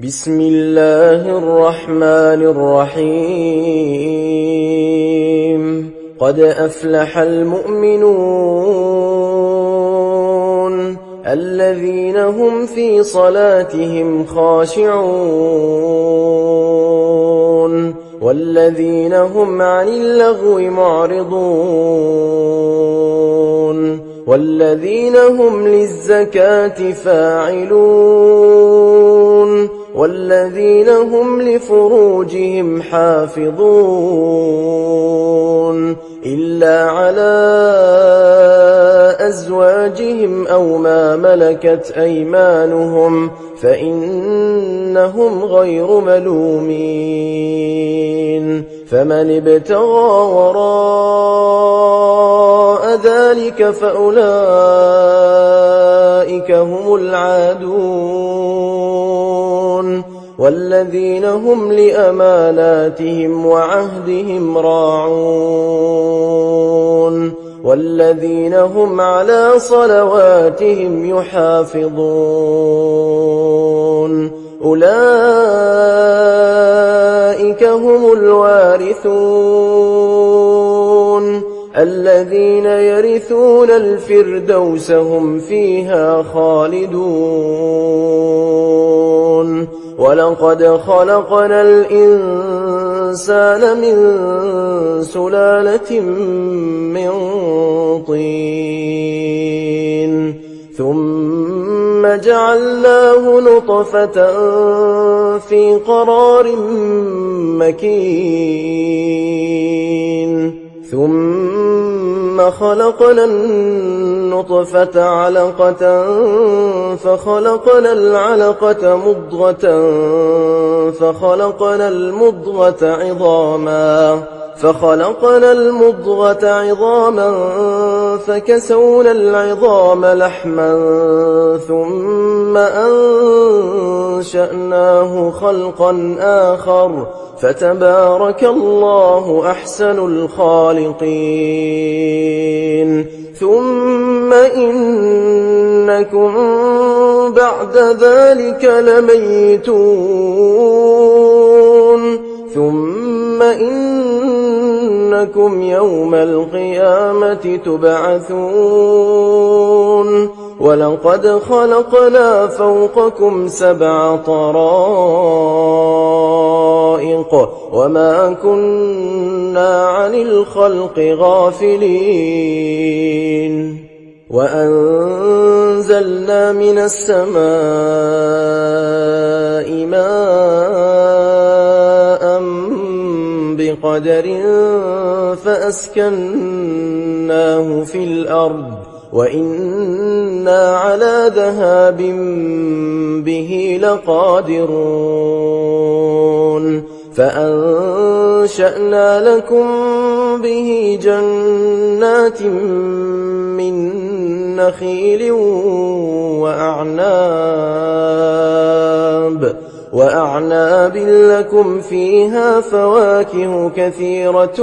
بسم الله الرحمن الرحيم قد أفلح المؤمنون الذين هم في صلاتهم خاشعون والذين هم عن اللغو معرضون والذين هم للزكاة فاعلون والذين هم لفروجهم حافظون إلا على أزواجهم أو ما ملكت أيمانهم فإنهم غير ملومين فمن ابتغى وراء ذلك فأولئك هم العادون والذين هم لأماناتهم وعهدهم راعون والذين هم على صلواتهم يحافظون أولئك هم الوارثون الذين يرثون الفردوس هم فيها خالدون ولقد خلقنا الإنسان من سلالة من طين ثم جعلناه نطفة في قرار مكين ثم خلقنا النطفة علقة فخلقنا العلقة مضغة فخلقنا المضغة عظاما فكسونا العظام لحما ثم أنشأناه خلقا آخر فتبارك الله أحسن الخالقين ثم إنكم بعد ذلك لميتون ثم إنكم يوم القيامة تبعثون ولقد خلقنا فوقكم 7 طرائق وما كنا عن الخلق غافلين وأنزلنا من السماء ماء بقدر فأسكناه في الأرض وإنا على ذهاب به لقادرون فأنشأنا لكم به جنات من نخيل وأعناب لكم فيها فواكه كثيرة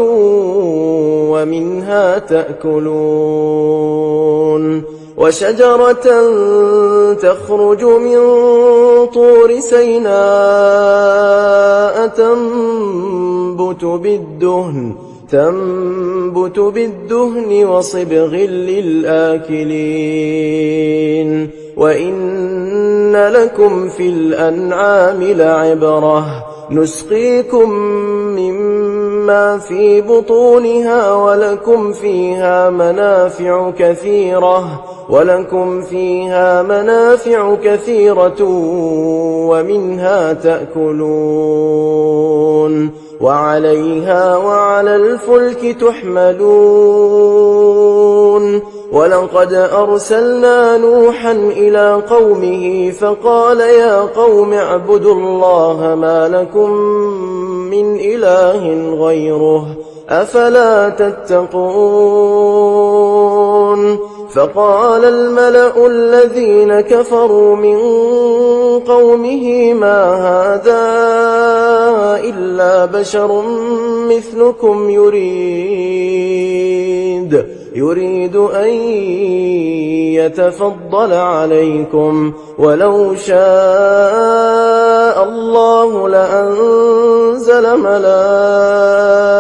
ومنها تأكلون وشجرة تخرج من طور سيناء تنبت بالدهن وصبغ للآكلين وإن لكم في الأنعام لعبرة نسقيكم مما في بطونها ولكم فيها منافع كثيرة ومنها تأكلون وعليها وعلى الفلك تحملون ولقد أرسلنا نوحا إلى قومه فقال يا قوم اعبدوا الله ما لكم من إله غيره أفلا تتقون فقال الملأ الذين كفروا من قومه ما هذا إلا بشر مثلكم يريد أن يتفضل عليكم ولو شاء ملائكة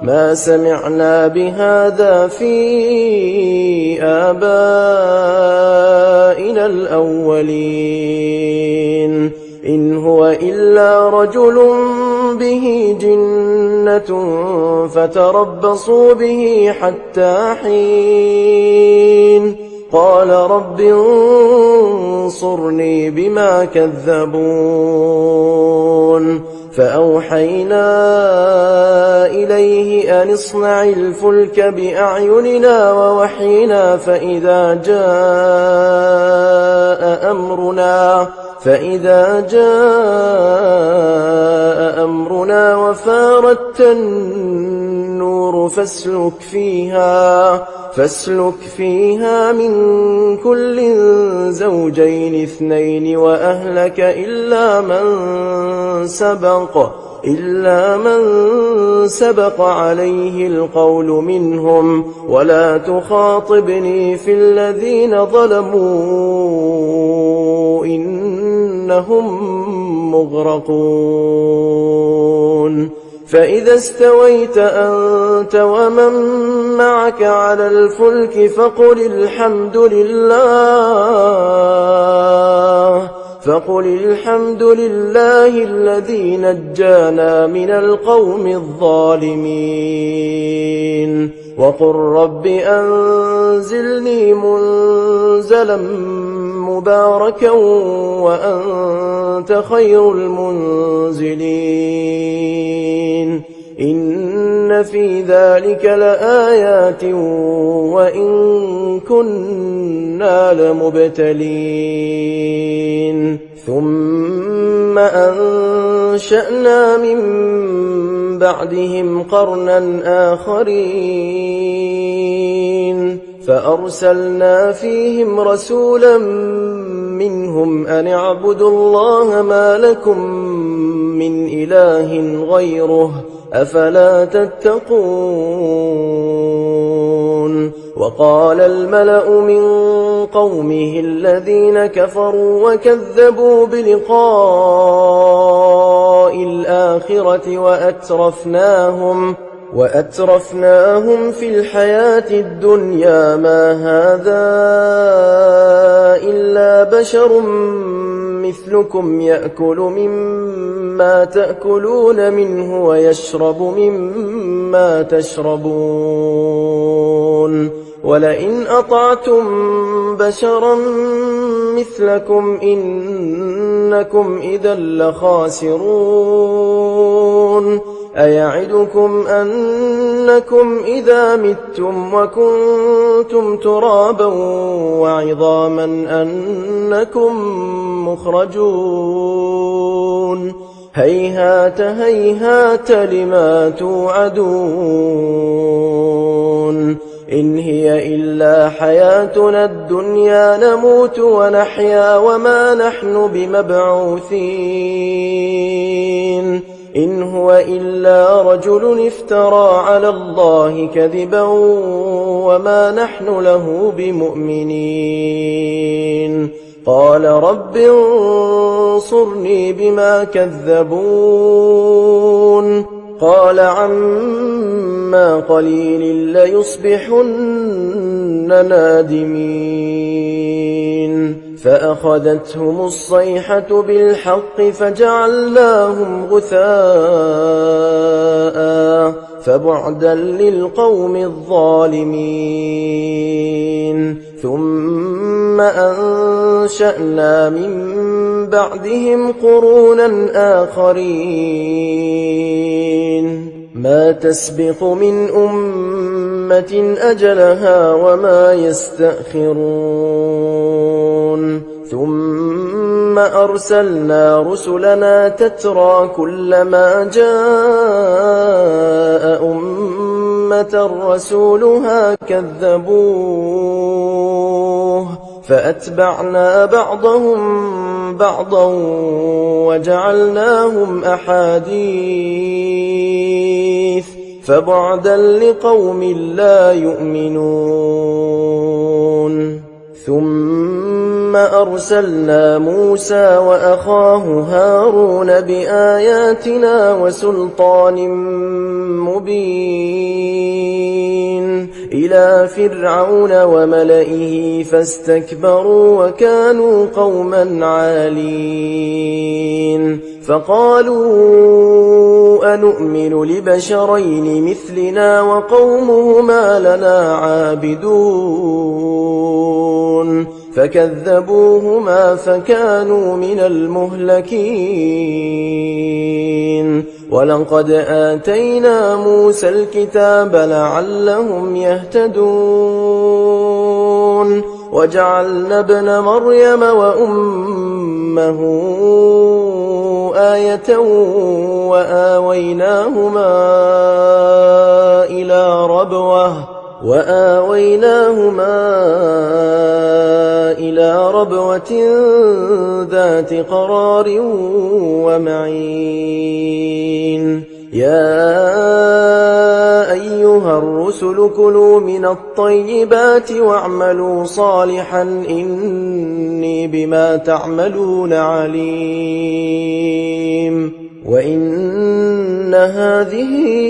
ما سمعنا بهذا في آبائنا الأولين إن هو إلا رجل به جنة فتربصوا به حتى حين قال رب انصرني بما كذبون فأوحينا إليه أن اصنع الفلك بأعيننا ووحينا فإذا جاء أمرنا وفاردت النور فاسلك فيها من كل زوجين اثنين وأهلك إلا من سبق عليه القول منهم ولا تخاطبني في الذين ظلموا إنهم مغرقون فإذا استويت أنت ومن معك على الفلك فقل الحمد لله الذي نجانا من القوم الظالمين وقل رب أنزلني منزلا مباركا وأنت خير المنزلين إن في ذلك لآيات وإن كنا لمبتلين ثم أنشأنا من بعدهم قرنا آخرين فأرسلنا فيهم رسولا منهم أن اعبدوا الله ما لكم من إله غيره أفلا تتقون وقال الملأ من قومه الذين كفروا وكذبوا بلقاء الآخرة وأترفناهم في الحياة الدنيا ما هذا إلا بشر مثلكم يأكل مما تأكلون منه ويشرب مما تشربون ولئن أطعتم بشرا مثلكم إنكم إذا لخاسرون أيعدكم أنكم إذا متم وكنتم ترابا وعظاما أنكم مخرجون هيهات هيهات لما توعدون إن هي إلا حياتنا الدنيا نموت ونحيا وما نحن بمبعوثين إن هو إلا رجل افترى على الله كذبا وما نحن له بمؤمنين قال رب انصرني بما كذبون قال عما قليل ليصبحن نادمين فأخذتهم الصيحة بالحق فجعلناهم غثاء فبعدا للقوم الظالمين ثم أنشأنا من بعدهم قرونا آخرين ما تسبق من أمة أجلها وما يستأخرون ثم أرسلنا رسلنا تترى كلما جاء أمة رسولها كذبوه فأتبعنا بعضهم بعضا وجعلناهم أحاديث فبعدا لقوم لا يؤمنون ثم أرسلنا موسى وأخاه هارون بآياتنا وسلطان مبين إلى فرعون وملئه فاستكبروا وكانوا قوما عالين فقالوا أنؤمن لبشرين مثلنا وقومهما لنا عابدون فكذبوهما فكانوا من المهلكين ولقد آتينا موسى الكتاب لعلهم يهتدون وجعلنا ابن مريم وأمه آية وآويناهما إلى ربوة ذات قرار ومعين يا أيها الرسل كلوا من الطيبات واعملوا صالحا إني بما تعملون عليم وإن هذه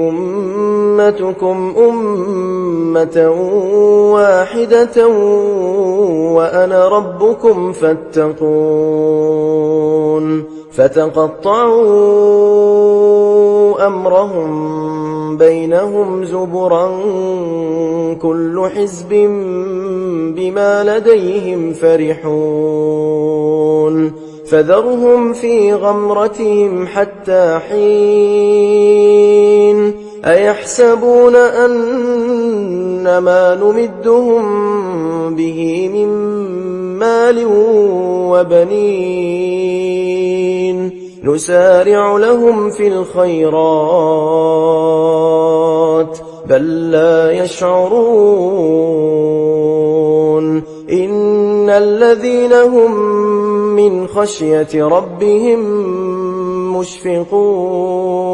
أمتكم أمة واحدة وأنا ربكم فاتقون فتقطعوا أمرهم بينهم زبرا كل حزب بما لديهم فرحون فذرهم في غمرتهم حتى حين أيحسبون أن ما نمدهم به من مال وبنين نسارع لهم في الخيرات بل لا يشعرون إن الذين هم من خشية ربهم مشفقون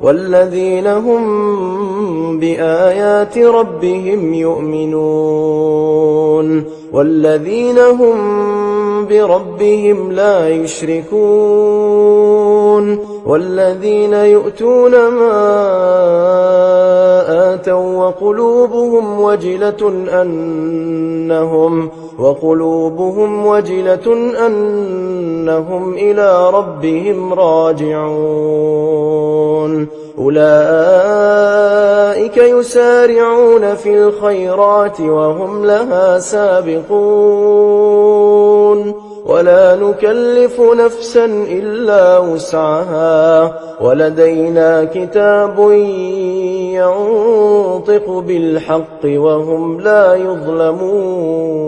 والذين هم بآيات ربهم يؤمنون والذين هم بربهم لا يشركون والذين يؤتون ما آتوا وقلوبهم وجلة أنهم إلى ربهم راجعون أولئك يسارعون في الخيرات وهم لها سابقون ولا نكلف نفسا إلا وسعها ولدينا كتاب ينطق بالحق وهم لا يظلمون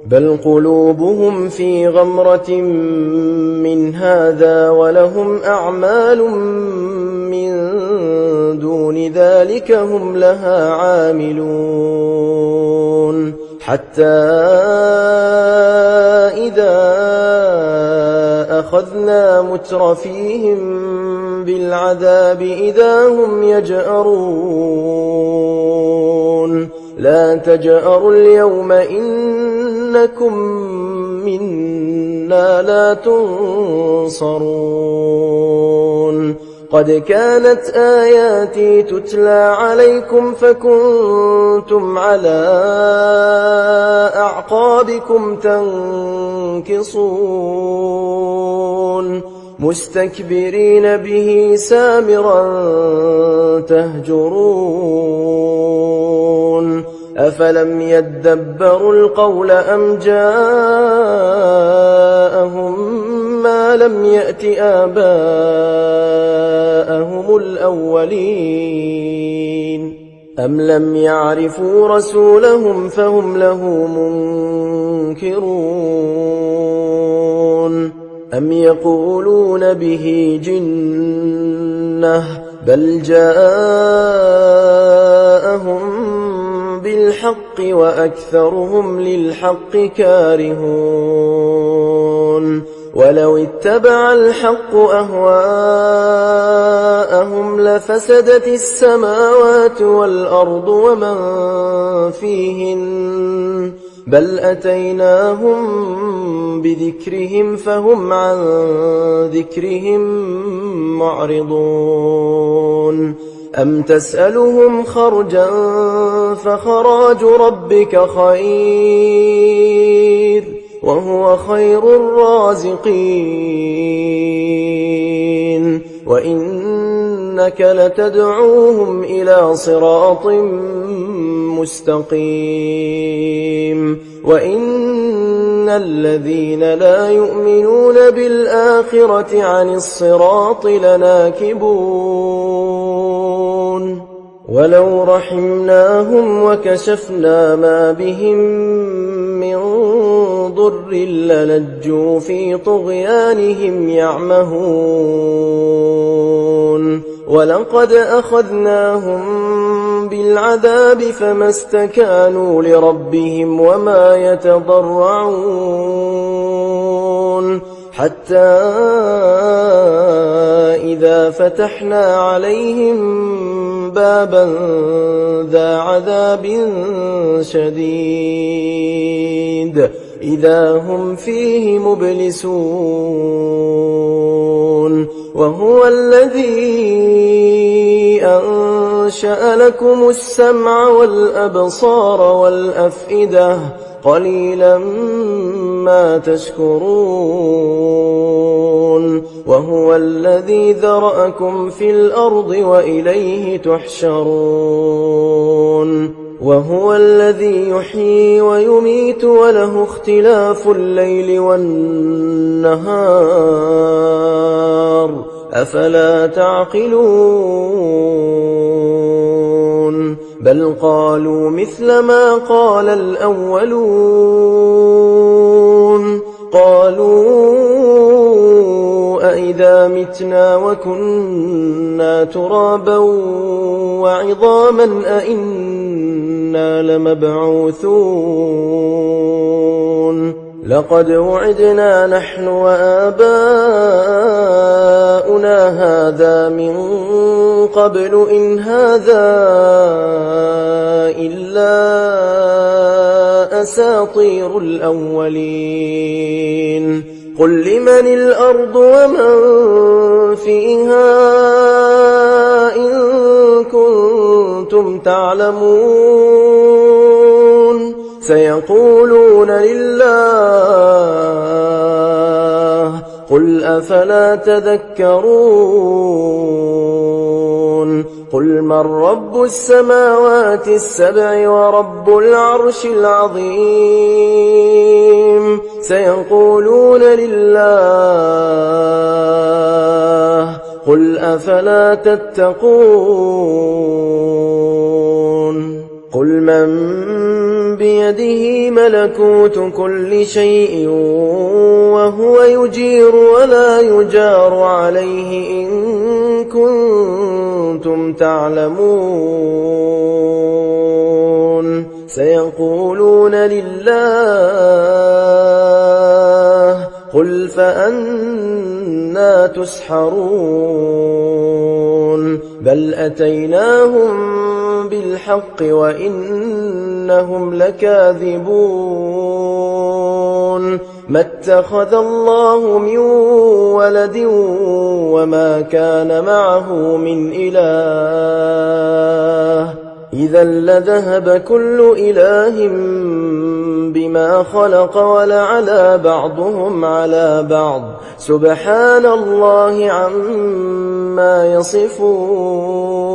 بل قلوبهم في غمرة من هذا ولهم أعمال من دون ذلك هم لها عاملون حتى إذا أخذنا مترفيهم بالعذاب إذا هم يجأرون لا تجأروا اليوم إنكم منا لا تنصرون قد كانت آياتي تتلى عليكم فكنتم على أعقابكم تنكصون مستكبرين به سامرا تهجرون أفلم يدبروا القول أم جاءهم ما لم يأت آباءهم الأولين أم لم يعرفوا رسولهم فهم له منكرون أم يقولون به جنة بل جاءهم بالحق وأكثرهم للحق كارهون ولو اتبع الحق أهواءهم جاءهم لفسدت السماوات والأرض ومن فيهن بل أتيناهم بذكرهم فهم عن ذكرهم معرضون أم تسألهم خرجا فخراج ربك خير وهو خير الرازقين وإنك لتدعوهم إلى صراط مستقيم وإن الذين لا يؤمنون بالآخرة عن الصراط لناكبون ولو رحمناهم وكشفنا ما بهم من ضر للجوا في طغيانهم يعمهون ولقد أخذناهم بالعذاب فما استكانوا لربهم وما يتضرعون حتى إذا فتحنا عليهم بابا ذا عذاب شديد إذا هم فيه مبلسون وهو الذي أنشأ لكم السمع والأبصار والأفئدة قليلا ما تشكرون وهو الذي ذرأكم في الأرض وإليه تحشرون وهو الذي يحيي ويميت وله اختلاف الليل والنهار أفلا تعقلون بل قالوا مثل ما قال الأولون قالوا أئذا متنا وكنا ترابا وعظاما أئنا لمبعوثون لقد وعدنا نحن وآباؤنا هذا من قبل إن هذا إلا أساطير الأولين قل لمن الأرض ومن فيها إن كنتم تعلمون سيقولون لله قل أفلا تذكرون قل من رب السماوات السبع ورب العرش العظيم سيقولون لله قل أفلا تتقون قل من بيده ملكوت كل شيء وهو يجير ولا يجار عليه إن كنتم تعلمون سيقولون لله قل فأنى تسحرون بل أتيناهم بالحق وإنهم لكاذبون ما اتخذ الله من ولد وما كان معه من إله إذا لذهب كل إله بما خلق ولعلى بعضهم على بعض سبحان الله عما يصفون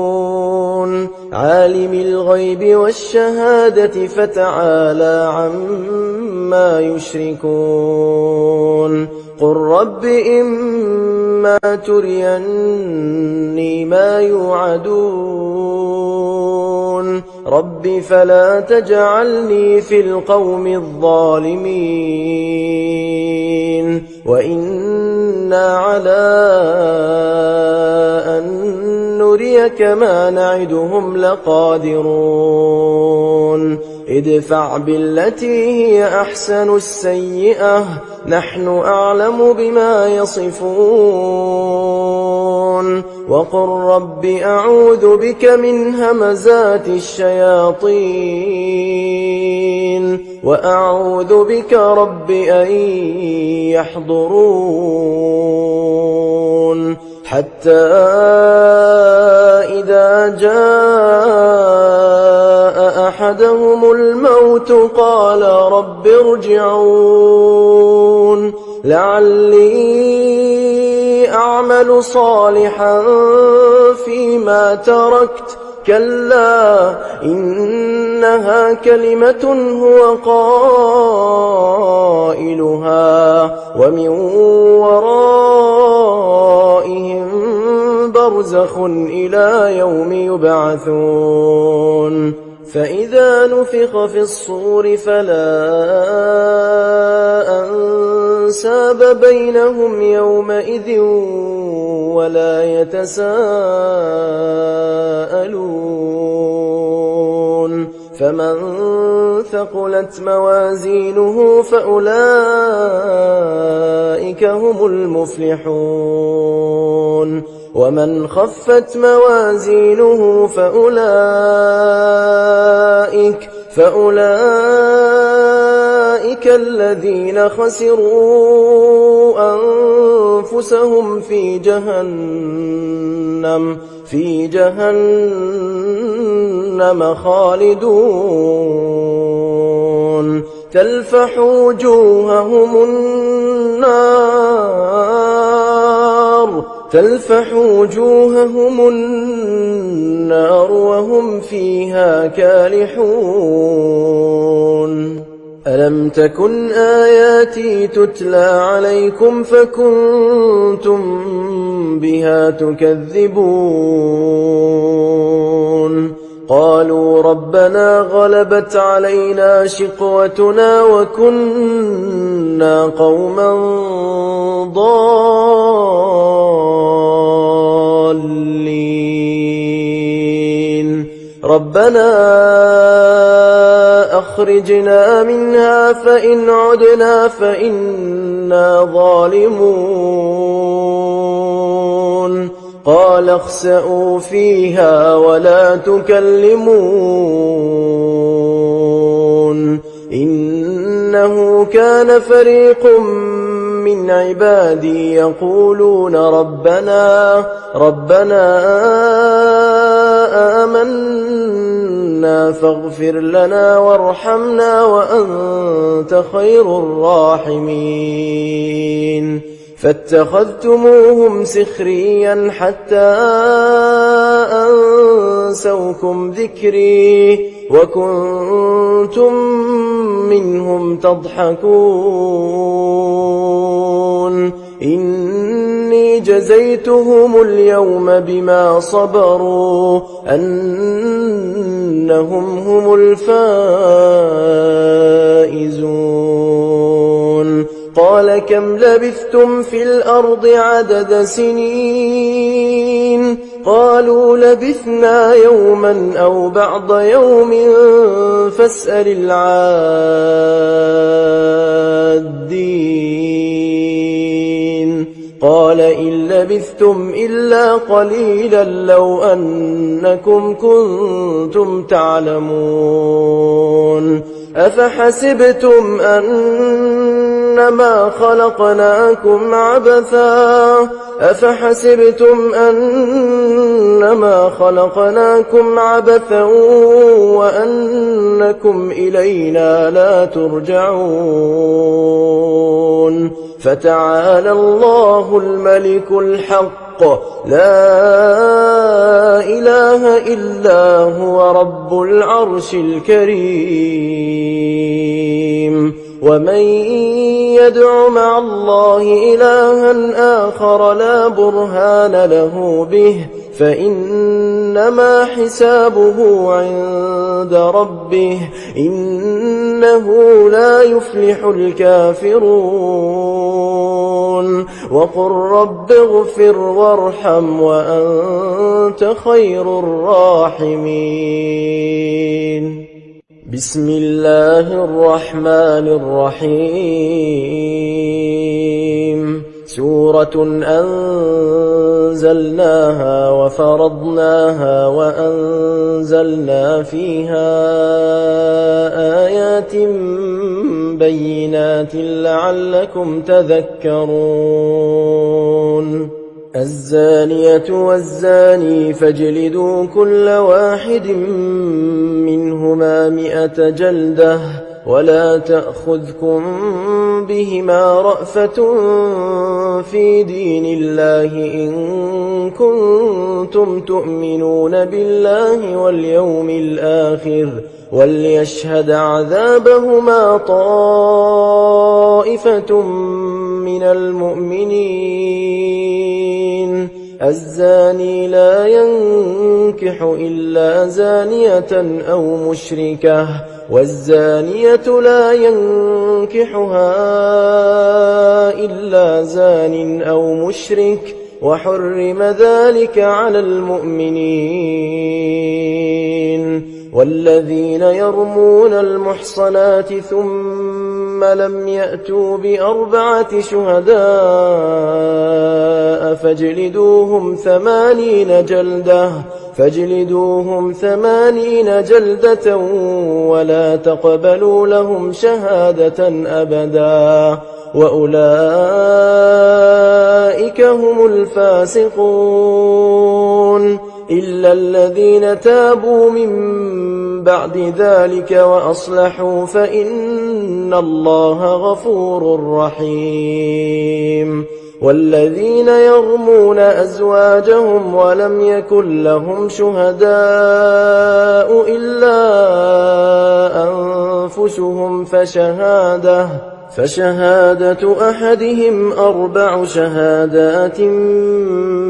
عالم الغيب والشهادة فتعالى عما يشركون قل رب إما تريني ما يوعدون رب فلا تجعلني في القوم الظالمين وإنا على أن نريك ما نعدهم لقادرون ادفع بالتي هي أحسن السيئة نحن أعلم بما يصفون وقل رب أعوذ بك من همزات الشياطين وأعوذ بك رب أن يحضرون حتى إذا جاء أحدهم الموت قال رب ارجعون لعلي أعمل صالحا فيما تركت كلا إنها كلمة هو قائلها ومن ورائهم برزخ إلى يوم يبعثون فإذا نفخ في الصور فلا أنساب بينهم يومئذ ولا يتساءلون فمن ثقلت موازينه فأولئك هم المفلحون ومن خفت موازينه فأولئك الذين خسروا أنفسهم في جهنم خالدون تلفح وجوههم النار وهم فيها كالحون ألم تكن آياتي تتلى عليكم فكنتم بها تكذبون قالوا ربنا غلبت علينا شقوتنا وكنا قوما ضالين ربنا أخرجنا منها فإن عدنا فإنا ظالمون قال اخسئوا فيها ولا تكلمون إنه كان فريق من عبادي يقولون ربنا آمنا فاغفر لنا وارحمنا وأنت خير الراحمين فاتخذتموهم سخريا حتى أنسوكم ذكري وكنتم منهم تضحكون إني جزيتهم اليوم بما صبروا أنهم هم الفائزون قال كم لبثتم في الأرض عدد سنين قالوا لبثنا يوما أو بعض يوم فاسأل العادين قال إن لبثتم إلا قليلا لو أنكم كنتم تعلمون أفحسبتم أنما خلقناكم عبثا وأنكم إلينا لا ترجعون فتعالى الله الملك الحق لا إله إلا هو رب العرش الكريم ومن يدع مع الله إلها آخر لا برهان له به فإنما حسابه عند ربه إنه لا يفلح الكافرون وقل رب اغفر وارحم وأنت خير الراحمين بسم الله الرحمن الرحيم سورة أنزلناها وفرضناها وأنزلنا فيها آيات بينات لعلكم تذكرون الزانية والزاني فاجلدوا كل واحد منهما 100 جلدة ولا تأخذكم بهما رأفة في دين الله إن كنتم تؤمنون بالله واليوم الآخر وليشهد عذابهما طائفة من المؤمنين الزاني لا ينكح إلا زانية أو مشركة والزانية لا ينكحها إلا زان أو مشرك وحرم ذلك على المؤمنين والذين يرمون المحصنات ثم لم يأتوا ب4 شهداء فاجلدوهم 80 جلدة ولا تقبلوا لهم شهادة أبدا وأولئك هم الفاسقون إلا الذين تابوا من بعد ذلك وأصلحوا فإن الله غفور رحيم والذين يرمون أزواجهم ولم يكن لهم شهداء إلا أنفسهم فشهادة أحدهم 4 شهادات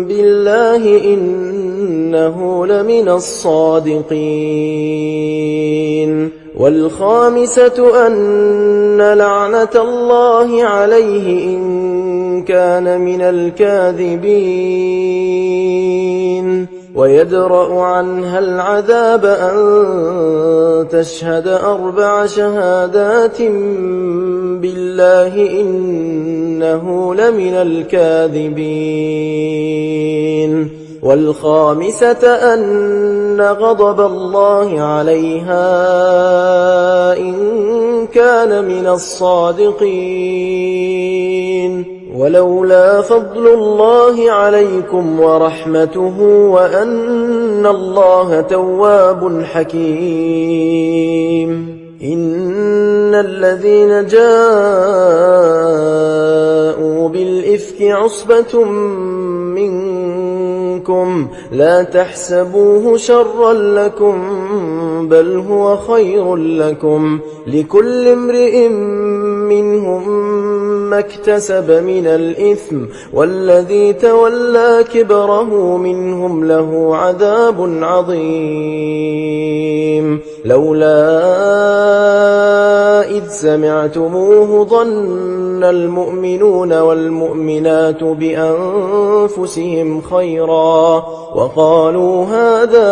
بالله إنه لمن الصادقين والخامسة أن لعنة الله عليه إن كان من الكاذبين ويدرأ عنها العذاب أن تشهد 4 شهادات بالله إنه لمن الكاذبين والخامسة أن غضب الله عليها إن كان من الصادقين ولولا فضل الله عليكم ورحمته وأن الله تواب حكيم إن الذين جاءوا بالإفك عصبة منكم لا تحسبوه شرا لكم بل هو خير لكم لكل امرئ منهم ما اكتسب من الإثم والذي تولى كبره منهم له عذاب عظيم لولا إذ سمعتموه ظن المؤمنون والمؤمنات بأنفسهم خيرا وقالوا هذا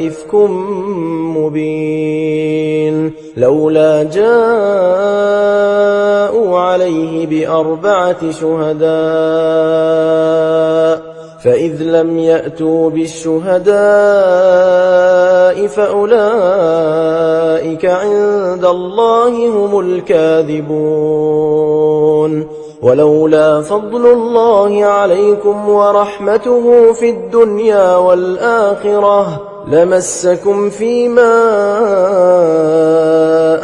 إفك مبين لولا جاءوا عليه ب4 شهداء فإذ لم يأتوا بالشهداء فأولئك عند الله هم الكاذبون ولولا فضل الله عليكم ورحمته في الدنيا والآخرة لمسكم فيما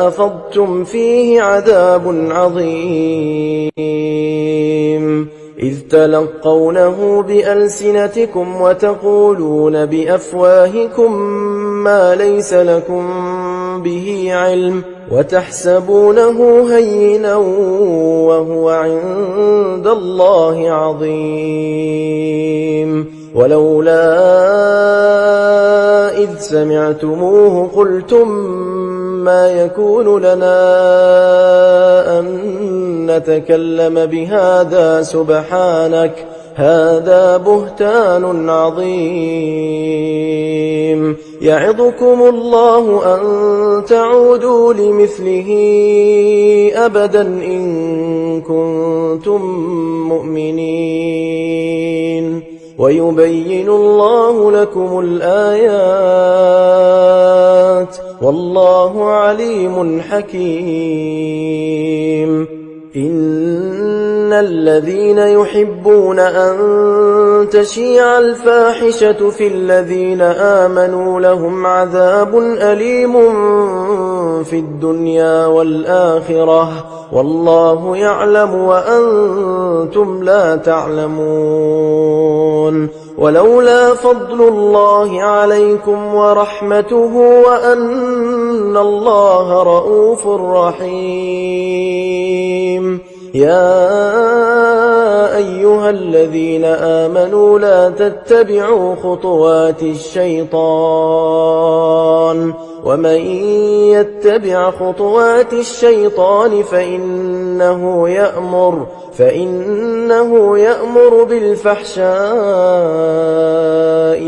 أفضتم فيه عذاب عظيم إذ تلقونه بألسنتكم وتقولون بأفواهكم ما ليس لكم به علم وتحسبونه هينا وهو عند الله عظيم ولولا إذ سمعتموه قلتم ما يكون لنا أن نتكلم بهذا سبحانك هذا بهتان عظيم يعظكم الله أن تعودوا لمثله أبدا إن كنتم مؤمنين ويبين الله لكم الآيات والله عليم حكيم. إن الذين يحبون أن تشيع الفاحشة في الذين آمنوا لهم عذاب أليم في الدنيا والآخرة والله يعلم وأنتم لا تعلمون. ولولا فضل الله عليكم ورحمته وأن الله رؤوف رحيم. يا أيها الذين آمنوا لا تتبعوا خطوات الشيطان ومن يتبع خطوات الشيطان فإنه يأمر بالفحشاء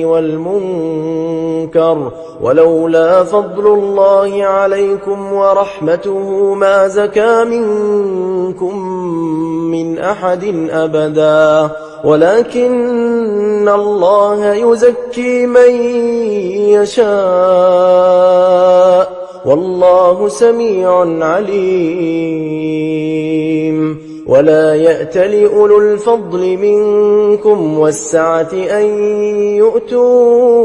والمنكر. ولولا فضل الله عليكم ورحمته ما زكى منكم من أحد أبدا ولكن الله يزكي من يشاء والله سميع عليم. ولا يأتل أولو الفضل منكم والسعة أن يؤتوا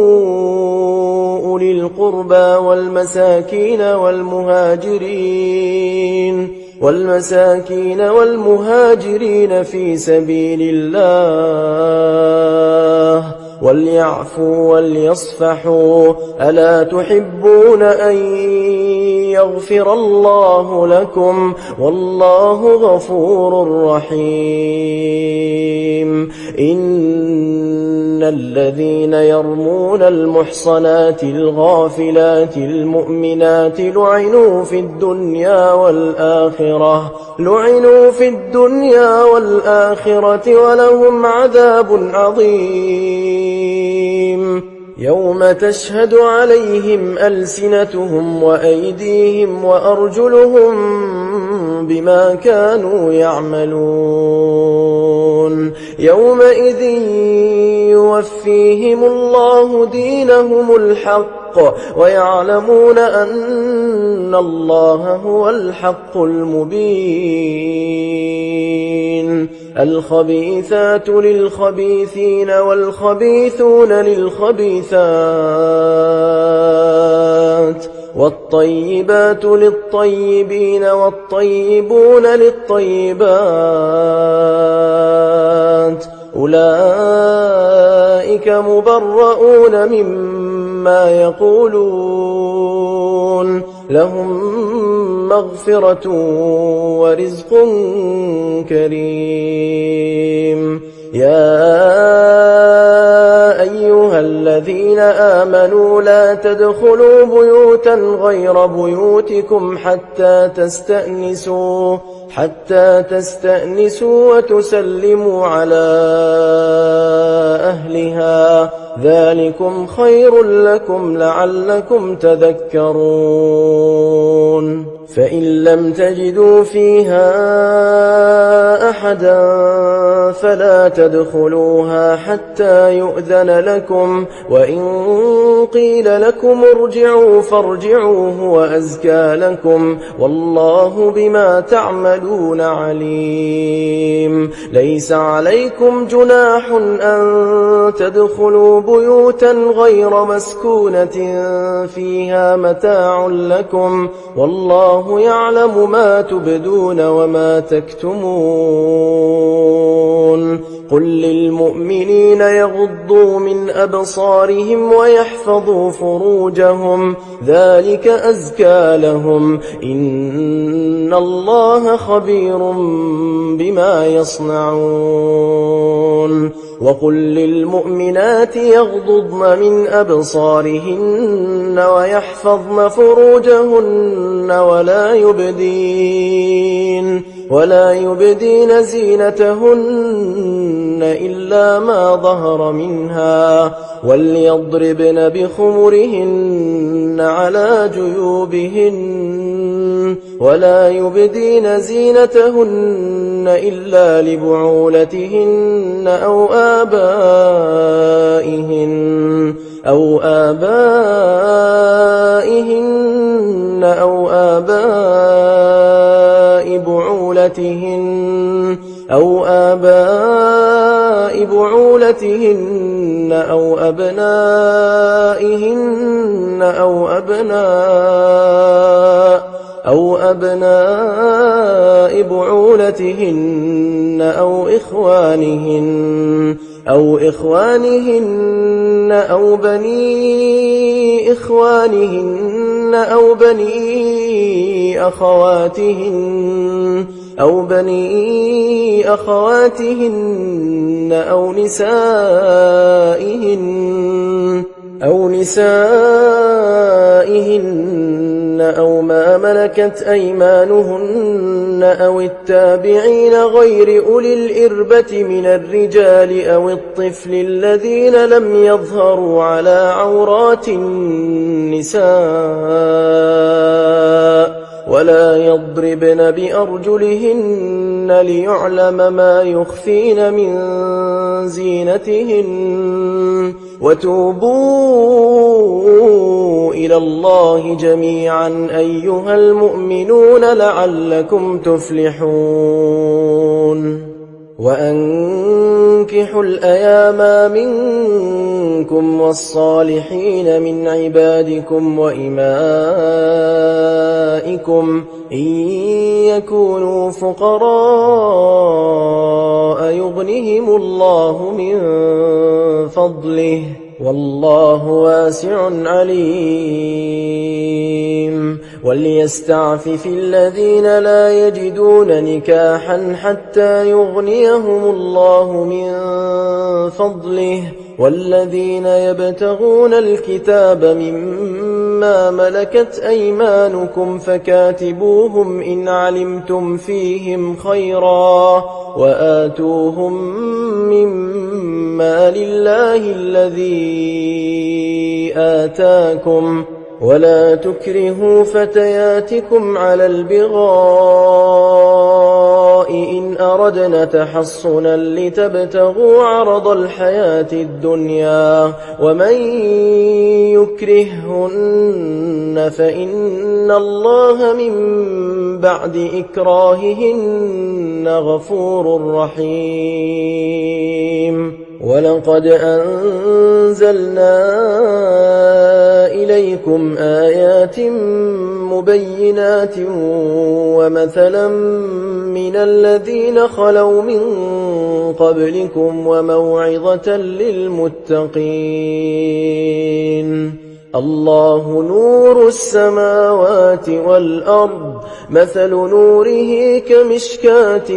أولي القربى والمساكين والمهاجرين في سبيل الله وليعفوا وليصفحوا. ألا تحبون أن يغفر الله لكم والله غفور رحيم. إن الذين يرمون المحصنات الغافلات المؤمنات لعنوا في الدنيا والآخرة ولهم عذاب عظيم. يوم تشهد عليهم ألسنتهم وأيديهم وأرجلهم بما كانوا يعملون. يومئذ يوفيهم الله دينهم الحق ويعلمون أن الله هو الحق المبين. الخبيثات للخبيثين والخبيثون للخبيثات والطيبات للطيبين والطيبون للطيبات أولئك مبرؤون مما يقولون لهم مغفرة ورزق كريم. يا أيها الذين آمنوا لا تدخلوا بيوتا غير بيوتكم حتى تستأنسوا وتسلموا على أهلها ذلكم خير لكم لعلكم تذكرون. فإن لم تجدوا فيها أحدا فلا تدخلوها حتى يؤذن لكم وإن قيل لكم ارجعوا فارجعوا هو أزكى لكم والله بما تعملون عليم. ليس عليكم جناح أن تدخلوا بيوتا غير مسكونة فيها متاع لكم والله يعلم ما تبدون وما تكتمون. قل للمؤمنين يغضوا من أبصارهم ويحفظوا فروجهم ذلك أزكى لهم إن الله خبير بما يصنعون. وقل للمؤمنات يغضضن من أبصارهن ويحفظن فروجهن ولا يبدين زينتهن إلا ما ظهر منها وليضربن بخمرهن على جيوبهن ولا يبدين زينتهن إلا لبعولتهن أو آبائهن أو آباء بعولتهن أو أبنائهن أو أبناء بعولتهن أو إخوانهن أو بني إخوانهن أو بني أخواتهن أو نسائهن أو ما ملكت أيمانهن أو التابعين غير أولي الإربة من الرجال أو الطفل الذين لم يظهروا على عورات النساء ولا يضربن بأرجلهن ليعلم ما يخفين من زينتهن وتوبوا إلى الله جميعا أيها المؤمنون لعلكم تفلحون وأنكحوا الأيام منكم والصالحين من عبادكم وإمائكم إن يكونوا فقراء يغنهم الله من فضله والله واسع عليم وليستعفف الذين لا يجدون نكاحا حتى يغنيهم الله من فضله والذين يبتغون الكتاب مما ملكت أيمانكم فكاتبوهم إن علمتم فيهم خيرا وآتوهم مما لله الذي آتاكم ولا تكرهوا فتياتكم على البغاء إن أردنا تحصنا لتبتغوا عرض الحياة الدنيا ومن يكرههن فإن الله من بعد إكراههن غفور رحيم ولقد أنزلنا إليكم آيات مبينات ومثلا من الذين خلوا من قبلكم وموعظة للمتقين الله نور السماوات والأرض مثل نوره كمشكاة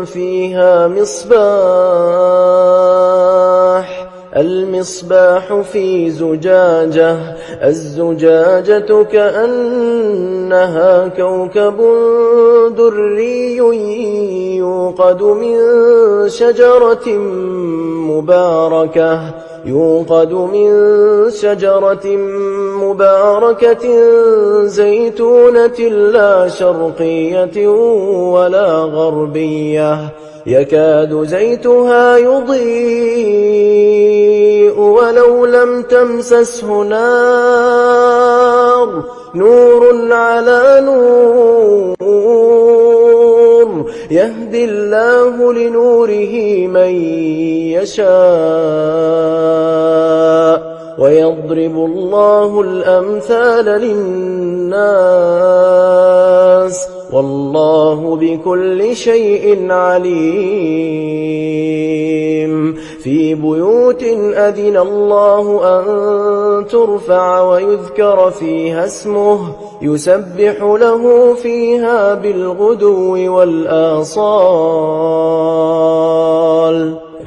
فيها المصباح في زجاجة الزجاجة كأنها كوكب دري يوقد من شجرة مباركة زيتونة لا شرقية ولا غربية يكاد زيتها يضيء ولو لم تمسسه نار نور على نور يهدي الله لنوره من يشاء ويضرب الله الأمثال للناس والله بكل شيء عليم في بيوت أذن الله أن ترفع ويذكر فيها اسمه يسبح له فيها بالغدو والآصال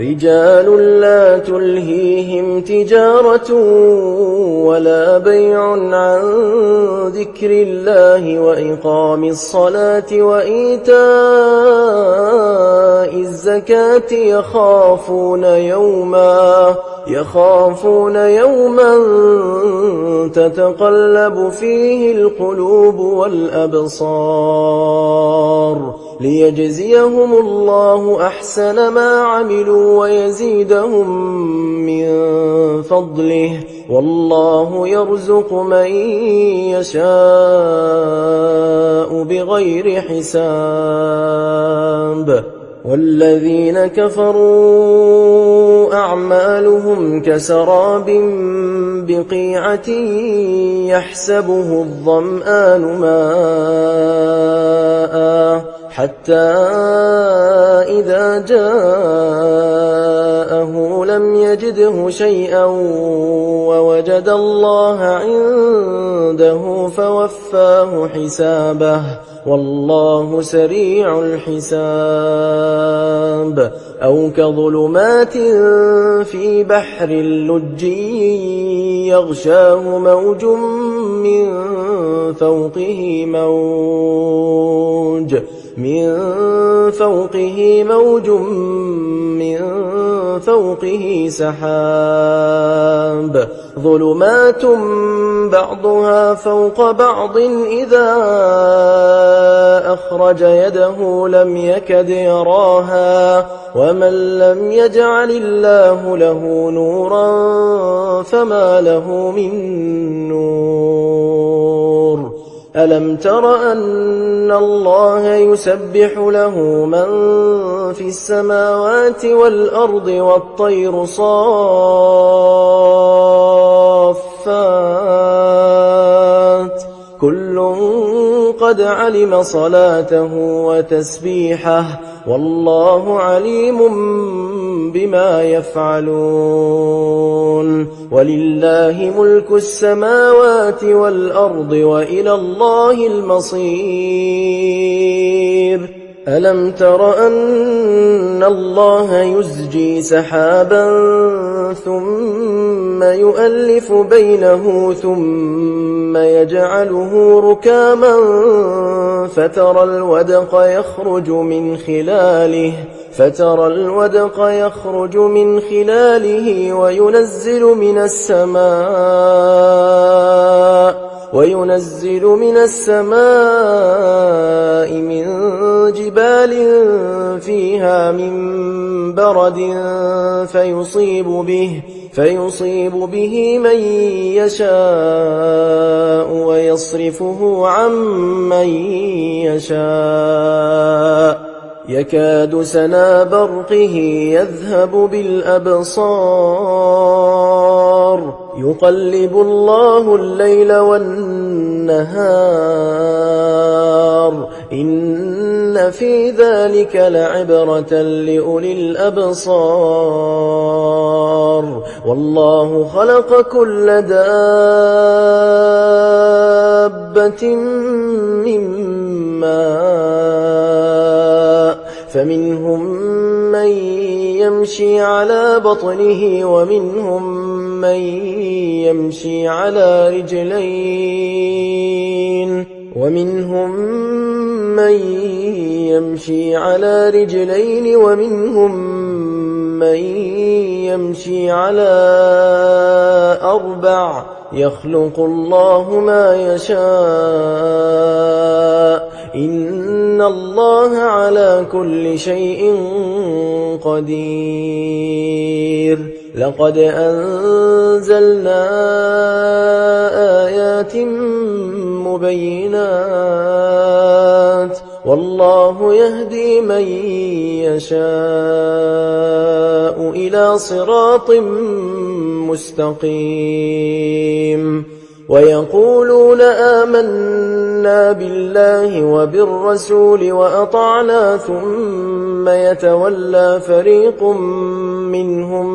رجال لا تلهيهم تجارة ولا بيع عن ذكر الله وإقام الصلاة وإيتاء الزكاة يخافون يوما تتقلب فيه القلوب والأبصار ليجزيهم الله أحسن ما عملوا ويزيدهم من فضله والله يرزق من يشاء بغير حساب. والذين كفروا أعمالهم كسراب بقيعة يحسبه الظمآن ماء حتى إذا جاءه لم يجده شيئا ووجد الله عنده فوفاه حسابه والله سريع الحساب. أو كظلمات في بحر اللج يغشاه موج من فوقه سحاب ظلمات بعضها فوق بعض إذا أخرج يده لم يكد يراها ومن لم يجعل الله له نورا فما له من نور. ألم تر أن الله يسبح له من في السماوات والأرض والطير صافات كل قد علم صلاته وتسبيحه والله عليم بما يفعلون. ولله ملك السماوات والأرض وإلى الله المصير. ألم تر أن الله يزجي سحابا ثم يؤلف بينه ثم يجعله ركاما فترى الودق يخرج من خلاله وينزل من السماء من جبال فيها من برد فيصيب به من يشاء ويصرفه عن من يشاء يكاد سنا برقه يذهب بالأبصار يقلب الله الليل والنهار إن في ذلك لعبرة لأولي الأبصار. والله خلق كل دابة من ماء فمنهم من يمشي على بطنه ومنهم من يمشي على رجلين ومنهم من يمشي على أربع يخلق الله ما يشاء إن الله على كل شيء قدير. لقد أنزلنا آيات مبينات والله يهدي من يشاء إلى صراط مستقيم. ويقولون آمنا بالله وبالرسول وأطعنا ثم يتولى فريق منهم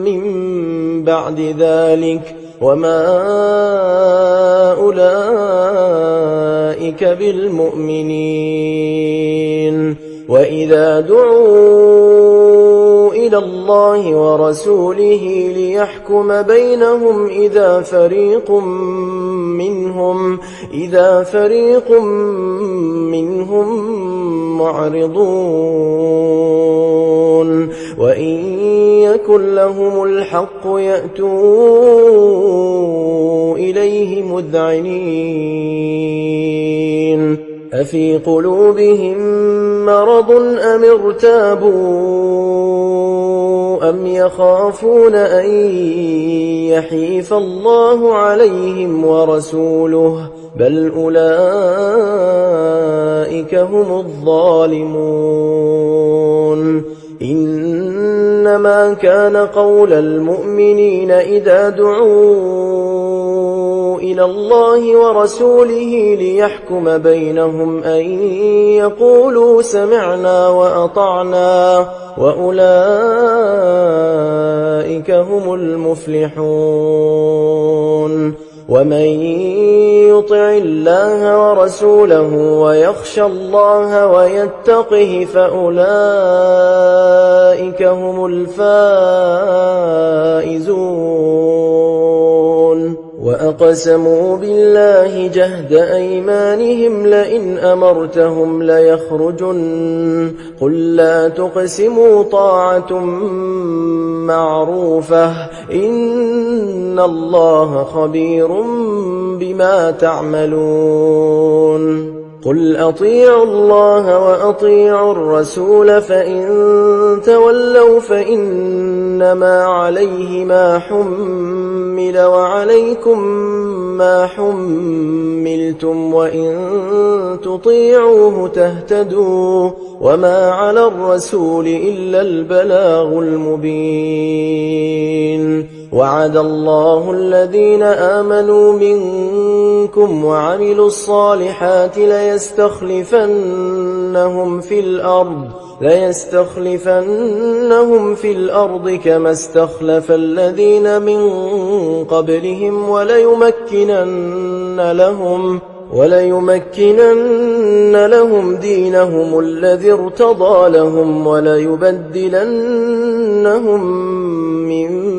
من بعد ذلك وما أولئك بالمؤمنين. وإذا دعوا إلى الله ورسوله ليحكم بينهم إذا فريق منهم معرضون وإن يكن لهم الحق يأتوا إليه مذعنين أفي قلوبهم مرض أم ارتابوا أم يخافون أن يحيف الله عليهم ورسوله بل أولئك هم الظالمون إنما كان قول المؤمنين إذا دعوا إلى الله ورسوله ليحكم بينهم أن يقولوا سمعنا وأطعنا وأولئك هم المفلحون ومن يطع الله ورسوله ويخشى الله ويتقه فأولئك هم الفائزون وأقسموا بالله جهد أيمانهم لئن أمرتهم ليخرجن قل لا تقسموا طاعة معروفة إن الله خبير بما تعملون قل أطيعوا الله وأطيعوا الرسول فإن تولوا فإنما عليه ما حمل وعليكم ما حملتم وإن تطيعوه تهتدوا وما على الرسول إلا البلاغ المبين وعد الله الذين آمنوا منكم وعملوا الصالحات ليستخلفنهم في الأرض كما استخلف الذين من قبلهم وليمكنن لهم دينهم الذي ارتضى لهم وليبدلنهم من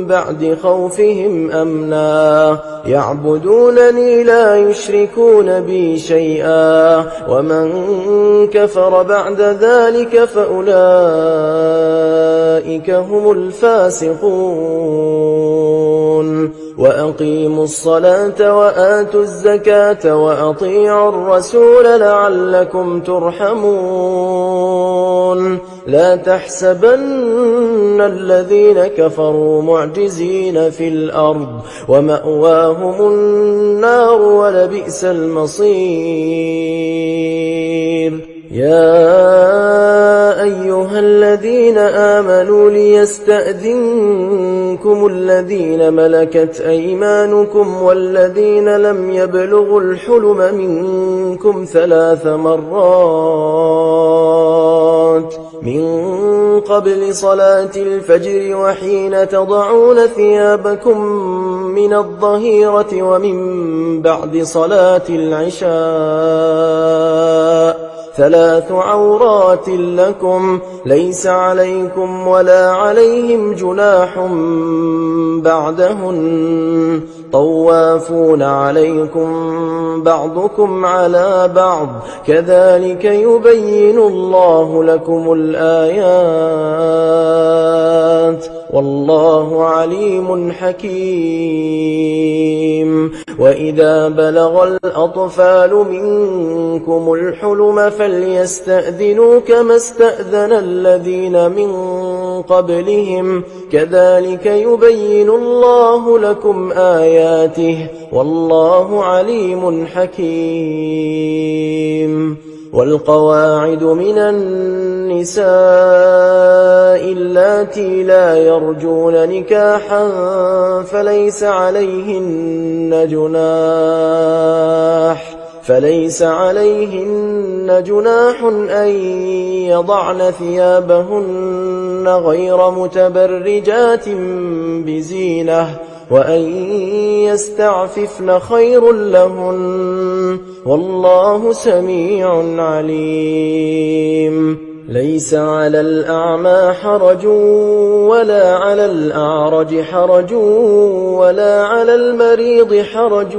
بعد خوفهم أمنا يعبدونني لا يشركون بي شيئا ومن كفر بعد ذلك فأولئك هم الفاسقون وأقيموا الصلاة وآتوا الزكاة وأطيعوا الرسول لعلكم ترحمون لا تحسبن الذين كفروا معجزين في الأرض ومأواهم النار ولبئس المصير يا أيها الذين آمنوا ليستأذنكم الذين ملكت أيمانكم والذين لم يبلغوا الحلم منكم 3 مرات من قبل صلاة الفجر وحين تضعون ثيابكم من الظهيرة ومن بعد صلاة العشاء 3 عورات لكم ليس عليكم ولا عليهم جناح بعدهن طوافون عليكم بعضكم على بعض كذلك يبين الله لكم الآيات والله عليم حكيم وإذا بلغ الأطفال منكم الحلم فليستأذنوا كما استأذن الذين من قبلهم كذلك يبين الله لكم آياته والله عليم حكيم والقواعد من النساء اللاتي لا يرجون نكاحا فليس عليهن جناح أن يضعن ثيابهن غير متبرجات بزينة وأن يستعففن خير لهن والله سميع عليم ليس على الأعمى حرج ولا على الأعرج حرج ولا على المريض حرج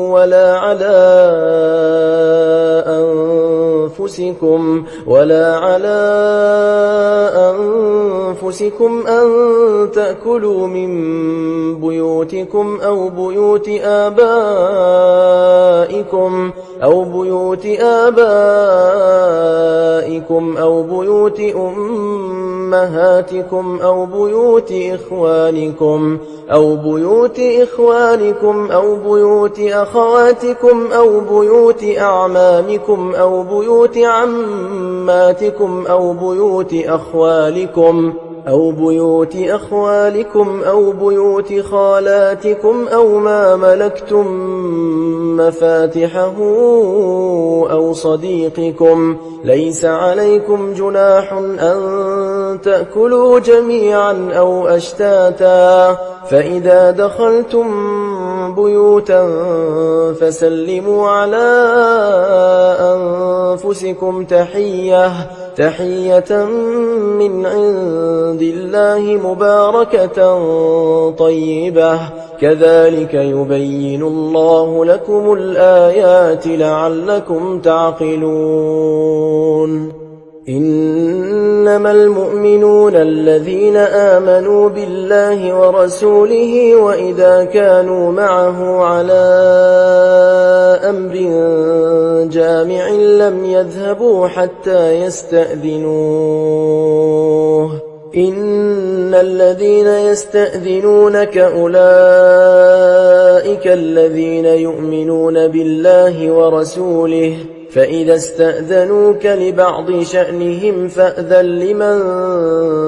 ولا على أنفسكم أن تأكلوا من بيوتكم أو بيوت آبائكم أو بيوت أمهاتكم أو بيوت إخوانكم أو بيوت أخواتكم أو بيوت أعمامكم أو بيوت عماتكم أو بيوت أخوالكم أو بيوت خالاتكم أو ما ملكتم مفاتحه أو صديقكم. ليس عليكم جناح أن تأكلوا جميعا أو أشتاتا، فإذا دخلتم بيوتا فسلموا على أنفسكم تحية من عند الله مباركة طيبة، كذلك يبين الله لكم الآيات لعلكم تعقلون. إنما المؤمنون الذين آمنوا بالله ورسوله وإذا كانوا معه على أمر جامع لم يذهبوا حتى يستأذنوه. إن الذين يستأذنونك أولئك الذين يؤمنون بالله ورسوله، فإذا استأذنوك لبعض شأنهم فأذن لمن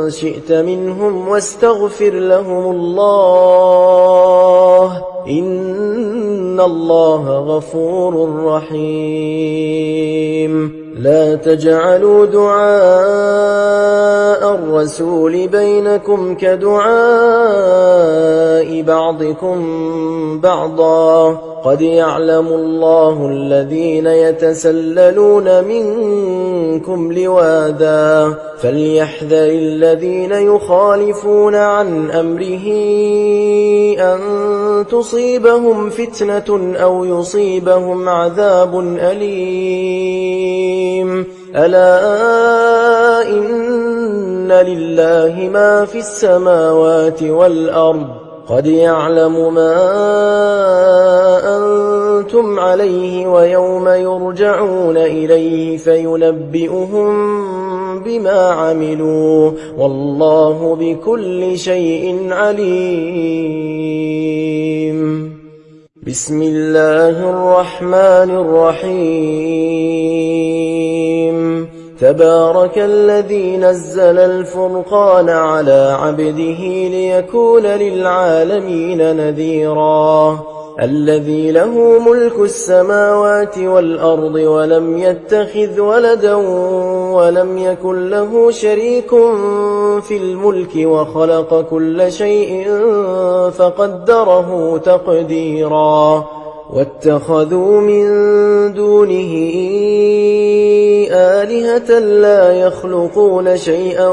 شئت منهم واستغفر لهم الله، إن الله غفور رحيم. لا تجعلوا دعاء الرسول بينكم كدعاء بعضكم بعضا، قد يعلم الله الذين يتسللون منكم لواذا، فليحذر الذين يخالفون عن أمره أن تصيبهم فتنة أو يصيبهم عذاب أليم. ألا إن لله ما في السماوات والأرض، قد يعلم ما أنتم عليه ويوم يرجعون إليه فينبئهم بما عملوا، والله بكل شيء عليم. بسم الله الرحمن الرحيم. تبارك الذي نزل الفرقان على عبده ليكون للعالمين نذيرا، الذي له ملك السماوات والأرض ولم يتخذ ولدا ولم يكن له شريك في الملك وخلق كل شيء فقدره تقديرا. واتخذوا من دونه آلهة لا يخلقون شيئا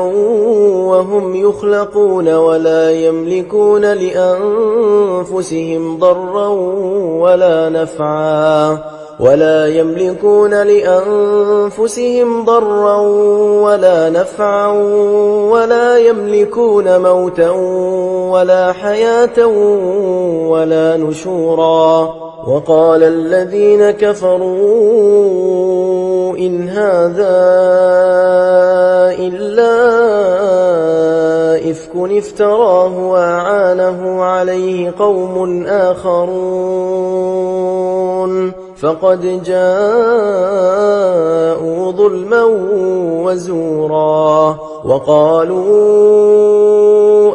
وهم يخلقون ولا يملكون لأنفسهم ضرا ولا نفعا ولا يملكون موتا ولا حياة ولا نشورا. وقال الذين كفروا إن هذا إلا إفك افتراه وأعانه عليه قوم آخرون، فقد جاءوا ظلما وزورا. وقالوا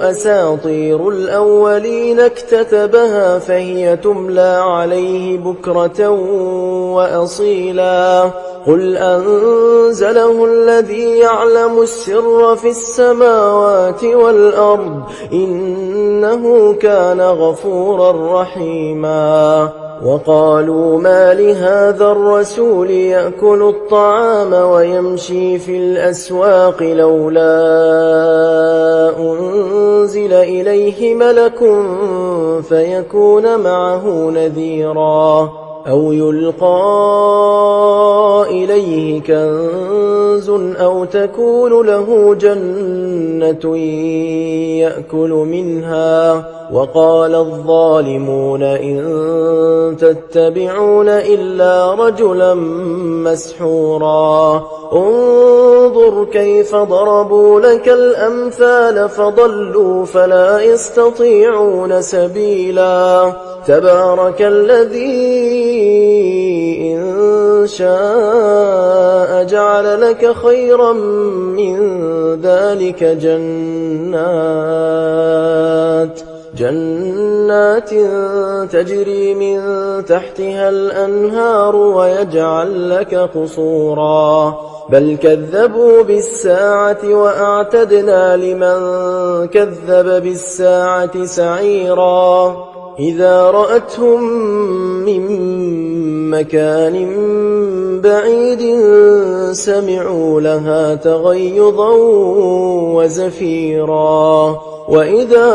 أساطير الأولين اكتتبها فهي تملى عليه بكرة وأصيلا. قل أنزله الذي يعلم السر في السماوات والأرض إنه كان غفورا رحيما. وقالوا ما لهذا الرسول يأكل الطعام ويمشي في الأسواق لولا أنزل إليه ملك فيكون معه نذيرا أو يلقى إليه كنز أو تكون له جنة يأكل منها وقال الظالمون إن تتبعون إلا رجلا مسحورا انظر كيف ضربوا لك الأمثال فضلوا فلا يستطيعون سبيلا تبارك الذي إن شاء جعل لك خيرا من ذلك جنات تجري من تحتها الأنهار ويجعل لك قصورا بل كذبوا بالساعة وأعتدنا لمن كذب بالساعة سعيرا إذا رأتهم من مكان بعيد سمعوا لها تغيظا وزفيرا وإذا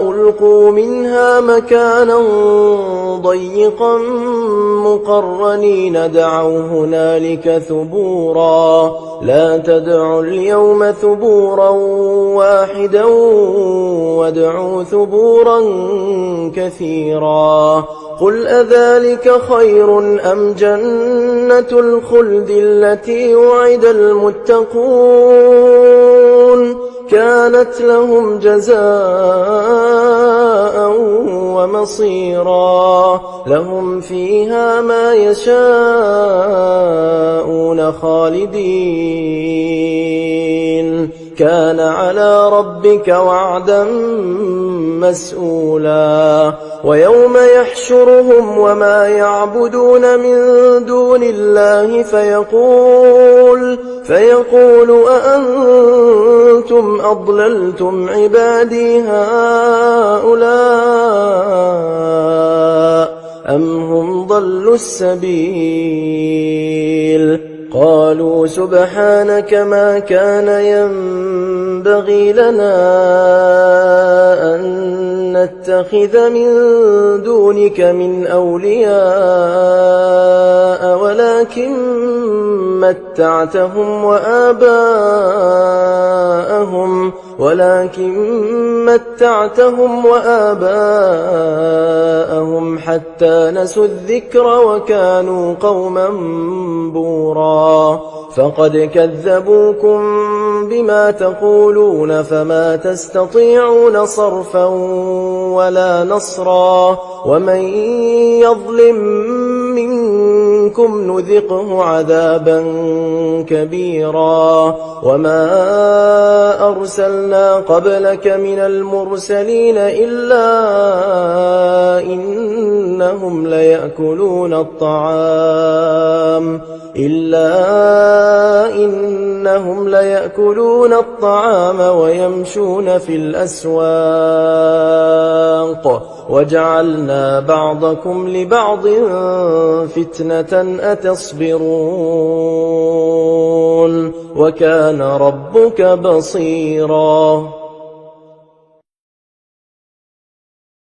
ألقوا منها مكانا ضيقا مقرنين دعوا هنالك ثبورا لا تدعوا اليوم ثبورا واحدا وادعوا ثبورا كثيرا قل أذلك خير أم جنة الخلد التي وعد المتقون كانت لهم جزاء ومصيرا لهم فيها ما يشاءون خالدين كان على ربك وعدا مسؤولا ويوم يحشرهم وما يعبدون من دون الله فيقول أأنتم أضللتم عبادي هؤلاء أم هم ضلوا السبيل قالوا سبحانك ما كان ينبغي لنا أن نتخذ من دونك من أولياء ولكن متعتهم وآباءهم حتى نسوا الذكر وكانوا قوما بورا فقد كذبوكم بما تقولون فما تستطيعون صرفا ولا نصرا ومن يظلم منكم نذقه عذابا كبيرا وما أرسلنا قبلك من المرسلين إلا إنهم ليأكلون الطعام ويمشون في الأسواق وجعلنا بعضكم لبعض فتنة أتصبرون وكان ربك بصيرا